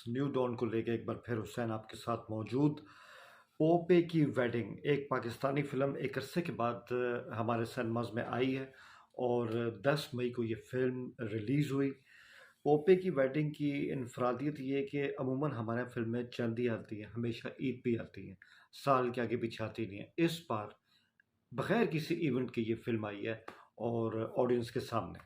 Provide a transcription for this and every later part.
New don को लेके एक बार फिर हुसैन आपके साथ मौजूद। पोपे की वेडिंग एक पाकिस्तानी फ़िल्म एक अरसे के बाद हमारे सिनेमाज़ में आई है और 10 मई को ये फ़िल्म रिलीज़ हुई। पोपे की वेडिंग की इनफ़रादियत ये है कि अमूमन हमारे यहाँ फ़िल्में चंद ही आती हैं, हमेशा ईद पे आती हैं, साल के आगे-पीछे आती नहीं है। इस बार बगैर किसी इवेंट के ये फ़िल्म आई है और ऑडियंस के सामने।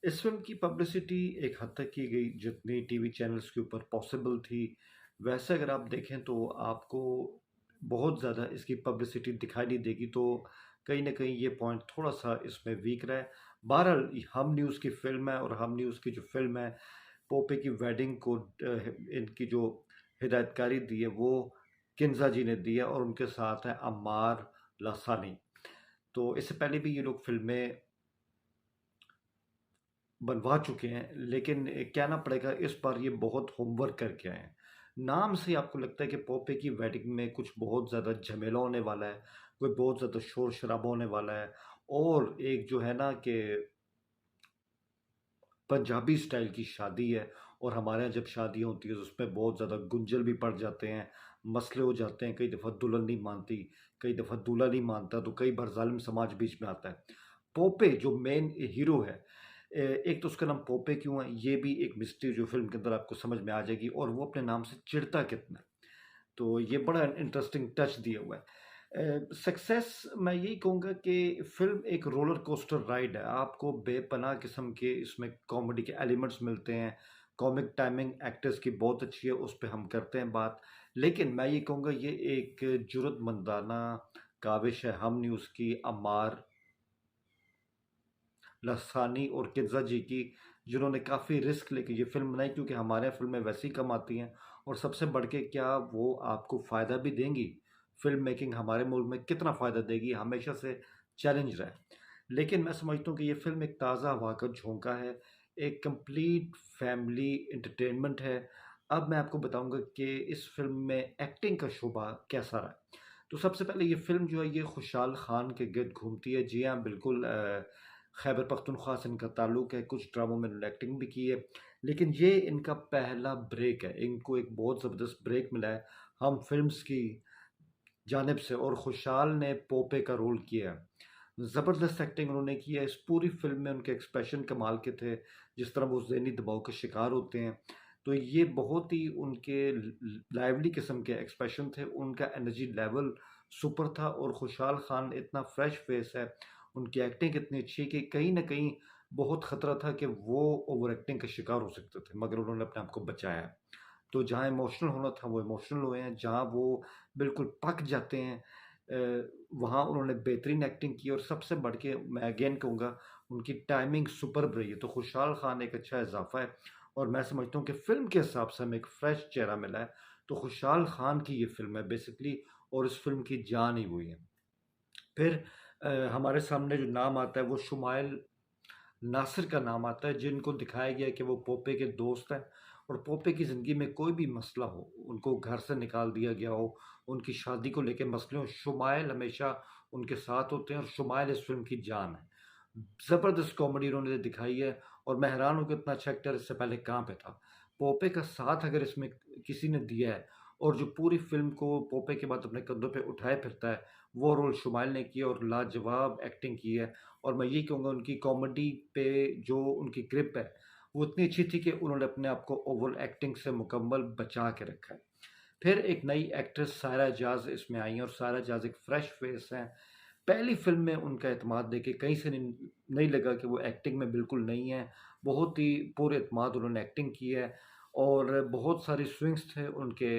इस फ़िल्म की पब्लिसिटी एक हद तक की गई जितनी टीवी चैनल्स के ऊपर पॉसिबल थी। वैसे अगर आप देखें तो आपको बहुत ज़्यादा इसकी पब्लिसिटी दिखाई नहीं देगी, तो कहीं न कहीं ये पॉइंट थोड़ा-सा इसमें वीक रहा है। बहरहाल हम न्यूज़ की फ़िल्म है और हम न्यूज़ की जो फ़िल्म है, पोपे की वेडिंग को इनकी जो हिदायतकारी दी है वो किन्ज़ा जी ने दी है और उनके साथ हैं अम्मार लासानी। तो इससे पहले भी ये लोग फ़िल्में बनवा चुके हैं, लेकिन कहना पड़ेगा इस बार ये बहुत होमवर्क करके आए हैं। नाम से ही आपको लगता है कि पोपे की वेडिंग में कुछ बहुत ज़्यादा झमेला होने वाला है, कोई बहुत ज़्यादा शोर-शराबा होने वाला है और एक जो है ना कि पंजाबी स्टाइल की शादी है और हमारे यहाँ जब शादियाँ होती है तो उसमें बहुत ज़्यादा गुंजल भी पड़ जाते हैं, मसले हो जाते हैं, कई दफ़ा दुल्हन नहीं मानती, कई दफ़ा दूल्हा नहीं मानता, तो कई बार ज़ालिम समाज बीच में आता है। पोपे जो मेन हीरो है, एक तो उसका नाम पोपे क्यों है, ये भी एक मिस्ट्री जो फ़िल्म के अंदर आपको समझ में आ जाएगी और वो अपने नाम से चिढ़ता कितना है। तो ये बड़ा इंटरेस्टिंग टच दिया हुआ है। सक्सेस मैं यही कहूँगा कि फ़िल्म एक रोलर कोस्टर राइड है। आपको बेपनाह किस्म के इसमें कॉमेडी के एलिमेंट्स मिलते हैं। कॉमिक टाइमिंग एक्टर्स की बहुत अच्छी है, उस पे हम करते हैं बात। लेकिन मैं ये कहूँगा ये एक जुर्अतमंदाना काविश है हम न्यूज़ की अम्मार लसानी और किज़ा जी की, जिन्होंने काफ़ी रिस्क लेके ये फ़िल्म बनाई क्योंकि हमारे यहाँ फ़िल्में वैसे ही कम आती हैं और सबसे बढ़ के क्या वो आपको फ़ायदा भी देंगी। फ़िल्म मेकिंग हमारे मुल्क में कितना फ़ायदा देगी, हमेशा से चैलेंज रहा है। लेकिन मैं समझता हूँ कि ये फ़िल्म एक ताज़ा हवा का झोंका है, एक कंप्लीट फैमिली एंटरटेनमेंट है। अब मैं आपको बताऊँगा कि इस फ़िल्म में एक्टिंग का शोभा कैसा रहा। तो सबसे पहले ये फ़िल्म जो है ये खुशहाल खान के गिर्द घूमती है। जी हाँ, बिल्कुल खैबर पख्तूनख्वा से इनका ताल्लुक है, कुछ ड्रामों में इन्होंने एक्टिंग भी की है। लेकिन ये इनका पहला ब्रेक है, इनको एक बहुत ज़बरदस्त ब्रेक मिला है हम फ़िल्म्स की जानिब से और खुशहाल ने पोपे का रोल किया है। ज़बरदस्त एक्टिंग उन्होंने की है, इस पूरी फ़िल्म में उनके एक्सप्रेशन कमाल के थे, जिस तरह वो ज़हनी दबाव का शिकार होते हैं। तो ये बहुत ही उनके लाइवली किस्म के एक्सप्रेशन थे, उनका एनर्जी लेवल सुपर था और खुशहाल खान इतना फ्रेश फेस है, उनकी एक्टिंग इतनी अच्छी है कि कहीं न कहीं बहुत खतरा था कि वो ओवर एक्टिंग का शिकार हो सकते थे, मगर उन्होंने अपने आप को बचाया। तो जहाँ इमोशनल होना था वो इमोशनल हुए हैं, जहाँ वो बिल्कुल पक जाते हैं वहाँ उन्होंने बेहतरीन एक्टिंग की और सबसे बढ़ के मैं अगेन कहूँगा उनकी टाइमिंग सुपर्ब रही है। तो खुशहाल खान एक अच्छा इज़ाफ़ा है और मैं समझता हूँ कि फ़िल्म के हिसाब से हमें एक फ्रेश चेहरा मिला है। तो खुशहाल खान की ये फ़िल्म है बेसिकली और इस फ़िल्म की जान ही वही है। फिर हमारे सामने जो नाम आता है वो शुमाइल नासिर का नाम आता है, जिनको दिखाया गया है कि वो पोपे के दोस्त हैं और पोपे की ज़िंदगी में कोई भी मसला हो, उनको घर से निकाल दिया गया हो, उनकी शादी को लेके मसले हों, शुमाइल हमेशा उनके साथ होते हैं और शुमाइल इस फ़िल्म की जान है। ज़बरदस्त कॉमेडी उन्होंने दिखाई है और मैं हैरान हूँ कि इतना अच्छा एक्टर इससे पहले कहाँ पे था। पोपे का साथ अगर इसमें किसी ने दिया है और जो पूरी फ़िल्म को पोपे के बाद अपने कंधों पे उठाए फिरता है, वो रोल शुमाइल ने किया और लाजवाब एक्टिंग की है। और मैं यही कहूँगा उनकी कॉमेडी पे जो उनकी ग्रिप है, वो इतनी अच्छी थी कि उन्होंने अपने आप को ओवर एक्टिंग से मुकम्मल बचा के रखा है। फिर एक नई एक्ट्रेस सायरा एजाज़ इसमें आई हैं और सायरा एजाज़ एक फ्रेश फेस हैं। पहली फ़िल्म में उनका एतमाद देके कहीं से नहीं लगा कि वो एक्टिंग में बिल्कुल नहीं है। बहुत ही पुरएतमाद उन्होंने एक्टिंग की है और बहुत सारे स्विंग्स थे उनके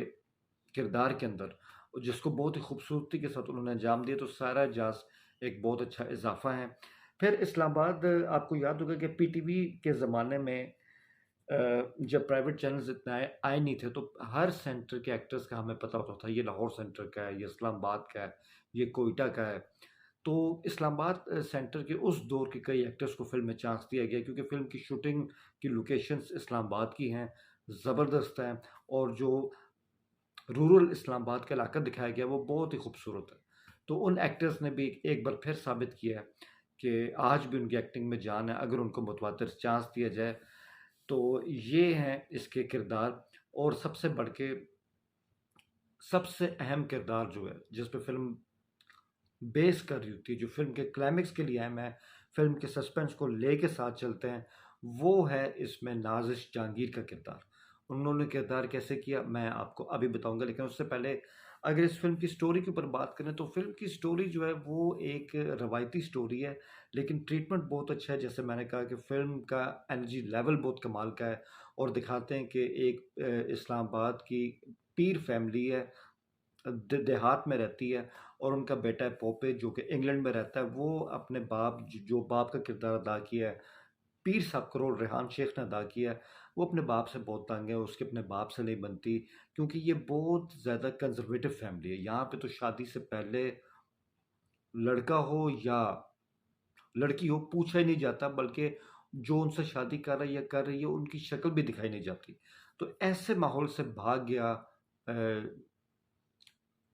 किरदार के अंदर, जिसको बहुत ही खूबसूरती के साथ उन्होंने अंजाम दिया। तो सायरा एजाज़ एक बहुत अच्छा इज़ाफ़ा है। फिर इस्लामाबाद आपको याद होगा कि पीटीवी के ज़माने में जब प्राइवेट चैनल्स इतने आए आए नहीं थे तो हर सेंटर के एक्टर्स का हमें पता होता था, ये लाहौर सेंटर का है, ये इस्लामाबाद का है, ये कोयटा का है। तो इस्लामाबाद सेंटर के उस दौर के कई एक्टर्स को फ़िल्म में चांस दिया गया क्योंकि फ़िल्म की शूटिंग की लोकेशंस इस्लामाबाद की हैं, ज़बरदस्त हैं और जो रूरल इस्लामाबाद का इलाका दिखाया गया वो बहुत ही खूबसूरत है। तो उन एक्टर्स ने भी एक बार फिर साबित किया है कि आज भी उनकी एक्टिंग में जान है, अगर उनको मुतवातिर चांस दिया जाए। तो ये हैं इसके किरदार। और सबसे बढ़ के सबसे अहम किरदार जो है जिस पे फ़िल्म बेस कर रही होती है, जो फ़िल्म के क्लाइमेक्स के लिए अहम है, फ़िल्म के सस्पेंस को लेके साथ चलते हैं, वो है इसमें नाज़िश जहांगीर का किरदार। उन्होंने किरदार कैसे किया मैं आपको अभी बताऊँगा, लेकिन उससे पहले अगर इस फ़िल्म की स्टोरी के ऊपर बात करें तो फ़िल्म की स्टोरी जो है वो एक रवायती स्टोरी है, लेकिन ट्रीटमेंट बहुत अच्छा है। जैसे मैंने कहा कि फ़िल्म का एनर्जी लेवल बहुत कमाल का है और दिखाते हैं कि एक इस्लामाबाद की पीर फैमिली है, देहात में रहती है और उनका बेटा है पोपे जो कि इंग्लैंड में रहता है। वो अपने बाप जो बाप का किरदार अदा किया है पीर साहब का रोल रेहान शेख ने अदा किया है, वो अपने बाप से बहुत तंग है, उसके अपने बाप से नहीं बनती, क्योंकि ये बहुत ज़्यादा कंजर्वेटिव फैमिली है। यहाँ पे तो शादी से पहले लड़का हो या लड़की हो पूछा ही नहीं जाता, बल्कि जो उनसे शादी कर रहा है या कर रही है उनकी शक्ल भी दिखाई नहीं जाती। तो ऐसे माहौल से भाग गया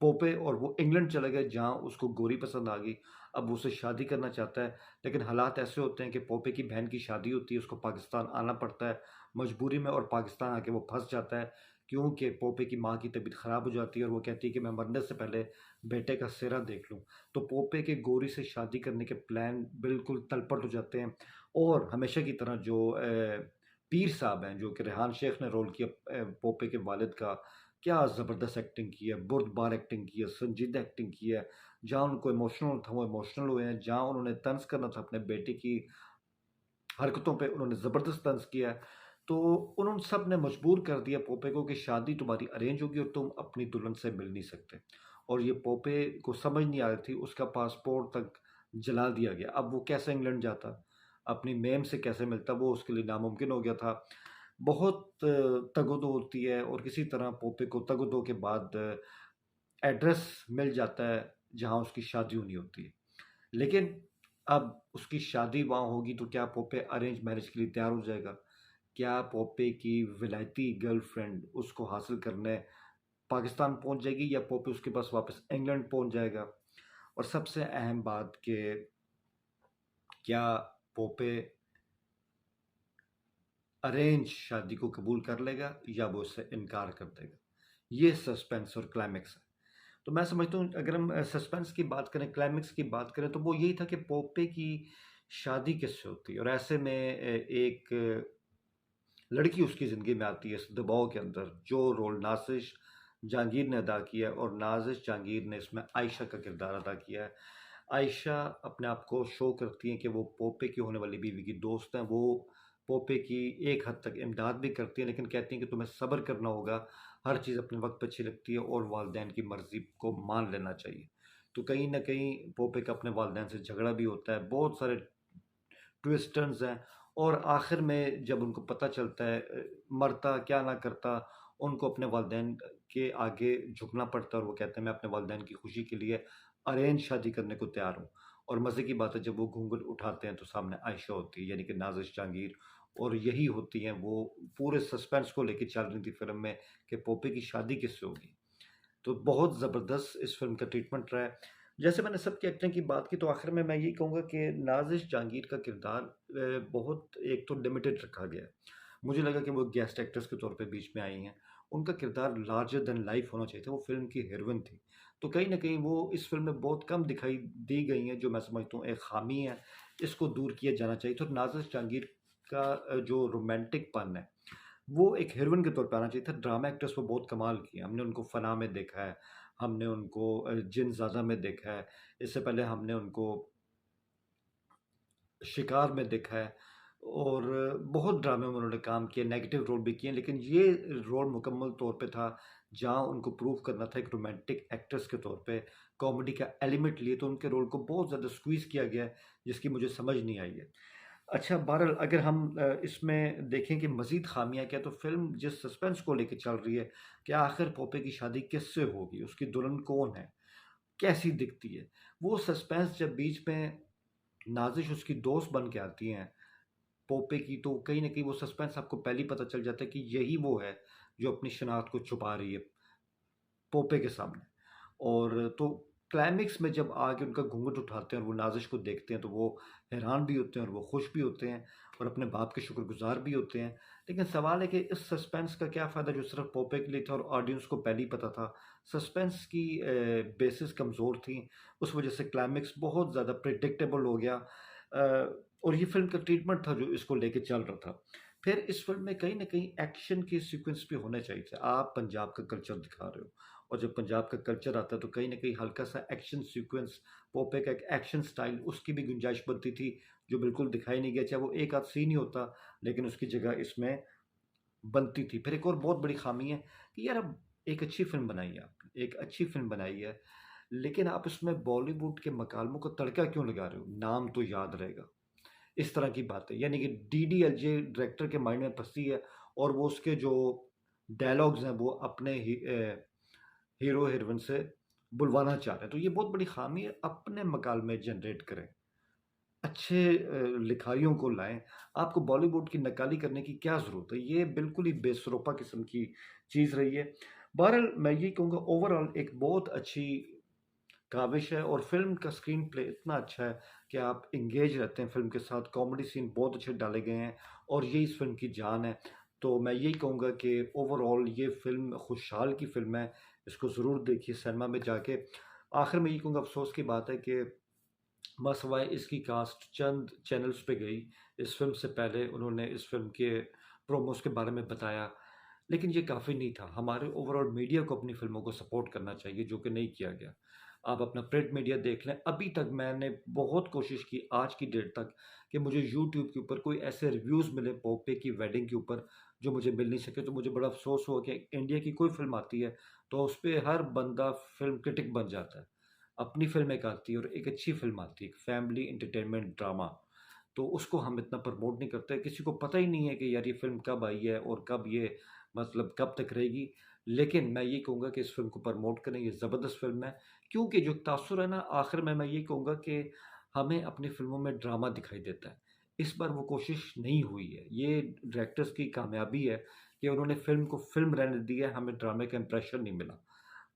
पोपे और वो इंग्लैंड चला गया जहाँ उसको गोरी पसंद आ गई। अब वो उससे शादी करना चाहता है, लेकिन हालात ऐसे होते हैं कि पोपे की बहन की शादी होती है, उसको पाकिस्तान आना पड़ता है मजबूरी में, और पाकिस्तान आके वो फंस जाता है क्योंकि पोपे की माँ की तबीयत ख़राब हो जाती है और वो कहती है कि मैं मरने से पहले बेटे का सिरा देख लूँ। तो पोपे के गोरी से शादी करने के प्लान बिल्कुल तलपट हो जाते हैं और हमेशा की तरह जो पीर साहब हैं, जो कि रेहान शेख ने रोल किया पोपे के वालिद का, क्या ज़बरदस्त एक्टिंग की है, बुर्दबार एक्टिंग की है, संजीदा एक्टिंग की है। जहाँ उनको इमोशनल था वो इमोशनल हुए हैं, जहाँ उन्होंने तंज़ करना था अपने बेटे की हरकतों पे उन्होंने ज़बरदस्त तंज़ किया है। तो उन्होंने सब ने मजबूर कर दिया पोपे को कि शादी तुम्हारी अरेंज होगी और तुम अपनी दुल्हन से मिल नहीं सकते। और ये पोपे को समझ नहीं आ रही थी, उसका पासपोर्ट तक जला दिया गया। अब वो कैसे इंग्लैंड जाता? अपनी मेम से कैसे मिलता? वो उसके लिए नामुमकिन हो गया था। बहुत तगो-दो होती है और किसी तरह पोपे को तगो-दो के बाद एड्रेस मिल जाता है जहाँ उसकी शादी होनी होती है। लेकिन अब उसकी शादी वहाँ होगी तो क्या पोपे अरेंज मैरिज के लिए तैयार हो जाएगा? क्या पोपे की विलायती गर्लफ्रेंड उसको हासिल करने पाकिस्तान पहुँच जाएगी या पोपे उसके पास वापस इंग्लैंड पहुँच जाएगा? और सबसे अहम बात कि क्या पोपे अरेंज शादी को कबूल कर लेगा या वो उससे इनकार कर देगा? ये सस्पेंस और क्लाइमेक्स है। तो मैं समझता हूँ अगर हम सस्पेंस की बात करें, क्लाइमेक्स की बात करें, तो वो यही था कि पोपे की शादी किससे होती है और ऐसे में एक लड़की उसकी ज़िंदगी में आती है इस दबाव के अंदर, जो रोल नाज़िश जहांगीर ने अदा किया है और नाज़िश जहांगीर ने इसमें आयशा का किरदार अदा किया है। आयशा अपने आप को शो करती हैं कि वो पोपे की होने वाली बीवी की दोस्त हैं। वो पोपे की एक हद तक इमदाद भी करती हैं, लेकिन कहती हैं कि तुम्हें सब्र करना होगा, हर चीज़ अपने वक़्त पे अच्छी लगती है और वालिदैन की मर्ज़ी को मान लेना चाहिए। तो कहीं न कहीं पोपे का अपने वालिदैन से झगड़ा भी होता है, बहुत सारे ट्विस्ट टर्न्स हैं और आखिर में जब उनको पता चलता है मरता क्या ना करता, उनको अपने वालिदैन के आगे झुकना पड़ता है और वो कहते हैं मैं अपने वालिदैन की खुशी के लिए अरेंज शादी करने को तैयार हूँ। और मज़े की बात है जब वो घूंघट उठाते हैं तो सामने आयशा होती है, यानी कि नाज़िश जहांगीर, और यही होती हैं वो पूरे सस्पेंस को लेके चल रही थी फ़िल्म में कि पोपे की शादी किससे होगी। तो बहुत ज़बरदस्त इस फ़िल्म का ट्रीटमेंट रहा है। जैसे मैंने सबकी एक्टिंग की बात की तो आखिर में मैं यही कहूँगा कि नाज़िश जहांगीर का किरदार बहुत एक तो लिमिटेड रखा गया है। मुझे लगा कि वो गेस्ट एक्ट्रेस के तौर पे बीच में आई हैं। उनका किरदार लार्जर दैन लाइफ़ होना चाहिए था, वो फ़िल्म की हीरोइन थी। तो कहीं न कहीं वो इस फ़िल्म में बहुत कम दिखाई दी गई हैं, जो मैं समझता हूँ एक ख़ामी है, इसको दूर किया जाना चाहिए। तो नाज़िश जहांगीर का जो रोमांटिकपन है वो एक हीरोइन के तौर पे आना चाहिए था। ड्रामा एक्ट्रेस वो बहुत कमाल की हैं। हमने उनको फना में देखा है, हमने उनको जिनज़ादा में देखा है, इससे पहले हमने उनको शिकार में देखा है और बहुत ड्रामे में उन्होंने काम किया, नेगेटिव रोल भी किए, लेकिन ये रोल मुकम्मल तौर पे था, जहाँ उनको प्रूव करना था एक रोमांटिक एक्ट्रेस के तौर पे, कॉमेडी का एलिमेंट लिए, तो उनके रोल को बहुत ज़्यादा स्क्वीज़ किया गया है, जिसकी मुझे समझ नहीं आई है। अच्छा, बहरहाल अगर हम इसमें देखें कि मज़ीद ख़ामियाँ क्या हैं, तो फ़िल्म जिस सस्पेंस को लेके चल रही है कि आखिर पोपे की शादी किससे होगी? उसकी दुल्हन कौन है? कैसी दिखती है? वो सस्पेंस जब बीच में नाज़िश उसकी दोस्त बन के आती हैं पोपे की, तो कहीं न कहीं वो सस्पेंस आपको पहले ही पता चल जाता है कि यही वो है, जो अपनी शनाख्त को छुपा रही है पोपे के सामने। और तो क्लाइमेक्स में जब आके उनका घूंघट उठाते हैं और वो नाज़िश को देखते हैं, तो वो हैरान भी होते हैं और वो खुश भी होते हैं और अपने बाप के शुक्रगुज़ार भी होते हैं। लेकिन सवाल है कि इस सस्पेंस का क्या फ़ायदा जो सिर्फ़ पोपे के लिए था और ऑडियंस को पहले ही पता था। सस्पेंस की बेसिस कमज़ोर थी, उस वज़ह से क्लाइमेक्स बहुत ज़्यादा प्रेडिक्टेबल हो गया। और ये फ़िल्म का ट्रीटमेंट था जो इसको लेके चल रहा था। फिर इस फ़िल्म में कहीं न कहीं एक्शन के सीक्वेंस भी होने चाहिए थे। आप पंजाब का कल्चर दिखा रहे हो और जब पंजाब का कल्चर आता है तो कहीं न कहीं हल्का-सा एक्शन सीक्वेंस, पोपे का एक एक्शन स्टाइल उसकी भी गुंजाइश बनती थी, जो बिल्कुल दिखाई नहीं गया। चाहे वो एक आध सीन ही होता, लेकिन उसकी जगह इसमें बनती थी। फिर एक और बहुत बड़ी ख़ामी है कि यार अब एक अच्छी फ़िल्म बनाई है आपने, एक अच्छी फ़िल्म बनाई है, लेकिन आप उसमें बॉलीवुड के मकालों को तड़का क्यों लगा रहे हो? नाम तो याद रहेगा। इस तरह की बातें, यानी कि डीडीएलजे डायरेक्टर के माइंड में फँसी है और वो उसके जो डायलॉग्स हैं वो अपने हीरो हीरोइन से बुलवाना चाह रहे हैं। तो ये बहुत बड़ी ख़ामी है, अपने मकाल में जनरेट करें। अच्छे लिखारियों को लाएँ। आपको बॉलीवुड की नक्काली करने की क्या ज़रूरत है? ये बिल्कुल ही बेसुरोपा किस्म की चीज़ रही है। बहरहाल मैं यही कहूँगा ओवरऑल एक बहुत अच्छी काविश है और फ़िल्म का स्क्रीन प्ले इतना अच्छा है कि आप एंगेज रहते हैं फ़िल्म के साथ। कॉमेडी सीन बहुत अच्छे डाले गए हैं और यही इस फ़िल्म की जान है। तो मैं यही कहूँगा कि ओवरऑल ये फ़िल्म खुशहाल की फ़िल्म है। इसको ज़रूर देखिए सिनेमा में जाके। आखिर में यही कहूँगा अफ़सोस की बात है कि मासिवाए इसकी कास्ट चंद चैनल्स पे गई। इस फ़िल्म से पहले उन्होंने इस फ़िल्म के प्रोमोस के बारे में बताया, लेकिन ये काफ़ी नहीं था। हमारे ओवरऑल मीडिया को अपनी फ़िल्मों को सपोर्ट करना चाहिए, जो कि नहीं किया गया। आप अपना प्रिंट मीडिया देख लें, अभी तक मैंने बहुत कोशिश की आज की डेट तक कि मुझे यूट्यूब के ऊपर कोई ऐसे रिव्यूज़ मिले पोपे की वेडिंग के ऊपर, जो मुझे मिल नहीं सके। तो मुझे बड़ा अफ़सोस हुआ कि इंडिया की कोई फ़िल्म आती है, तो उस पे हर बंदा फ़िल्म क्रिटिक बन जाता है। अपनी फ़िल्म एक आती है और एक अच्छी फ़िल्म आती है, एक फैमिली एंटरटेनमेंट ड्रामा, तो उसको हम इतना प्रमोट नहीं करते। किसी को पता ही नहीं है कि यार ये फ़िल्म कब आई है और कब ये मतलब कब तक रहेगी। लेकिन मैं ये कहूँगा कि इस फ़िल्म को प्रमोट करें, ये ज़बरदस्त फ़िल्म है। क्योंकि जो तासुर है ना आखिर में मैं ये कहूँगा कि हमें अपनी फ़िल्मों में ड्रामा दिखाई देता है। इस बार वो कोशिश नहीं हुई है। ये डायरेक्टर्स की कामयाबी है कि उन्होंने फ़िल्म को फ़िल्म रहने दिया है, हमें ड्रामे का इम्प्रेशन नहीं मिला।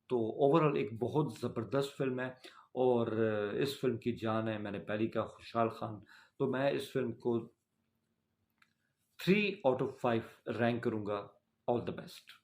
तो ओवरऑल एक बहुत ज़बरदस्त फ़िल्म है और इस फ़िल्म की जान है, मैंने पहले ही कहा खुशहाल खान, तो मैं इस फ़िल्म को 3 आउट ऑफ 5 रैंक करूँगा। All the best.